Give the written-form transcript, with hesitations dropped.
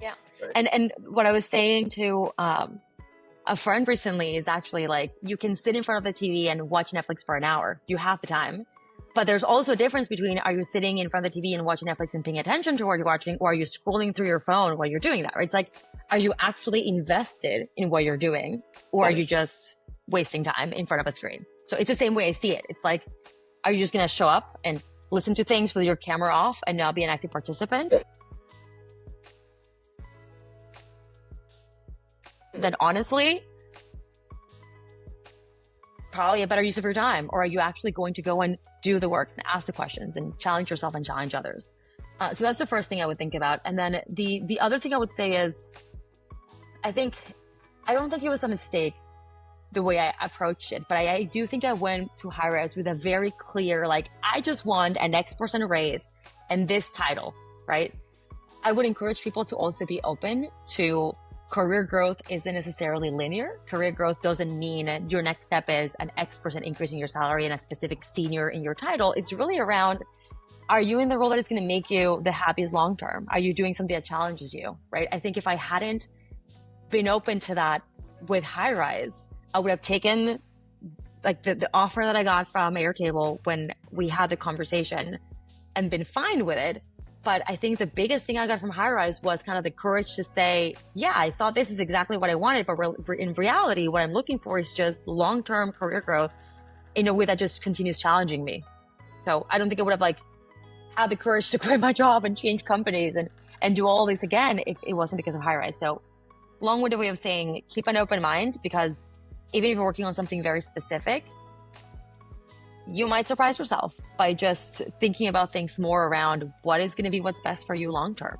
Yeah. Right. And what I was saying to a friend recently is actually like, you can sit in front of the TV and watch Netflix for an hour. You have the time. But there's also a difference between, are you sitting in front of the TV and watching Netflix and paying attention to what you're watching, or are you scrolling through your phone while you're doing that, right? It's like, are you actually invested in what you're doing, or are you just wasting time in front of a screen? So it's the same way I see it. It's like, are you just going to show up and listen to things with your camera off and not be an active participant? Then honestly, probably a better use of your time. Or are you actually going to go and do the work and ask the questions and challenge yourself and challenge others? So that's the first thing I would think about. And then the other thing I would say is, I don't think it was a mistake the way I approached it, but I do think I went to Highrise with a very clear, like, I just want an X% raise and this title, right? I would encourage people to also be open to career growth isn't necessarily linear. Career growth doesn't mean your next step is an X% increase in your salary and a specific senior in your title. It's really around, are you in the role that is going to make you the happiest long term? Are you doing something that challenges you, right? I think if I hadn't been open to that with Highrise, I would have taken like the offer that I got from Airtable when we had the conversation and been fine with it. But I think the biggest thing I got from Highrise was kind of the courage to say, yeah, I thought this is exactly what I wanted, but in reality, what I'm looking for is just long-term career growth in a way that just continues challenging me. So I don't think I would have like had the courage to quit my job and change companies and do all this again if it wasn't because of Highrise. So long-winded way of saying, keep an open mind, because even if you're working on something very specific, you might surprise yourself by just thinking about things more around what is going to be what's best for you long term.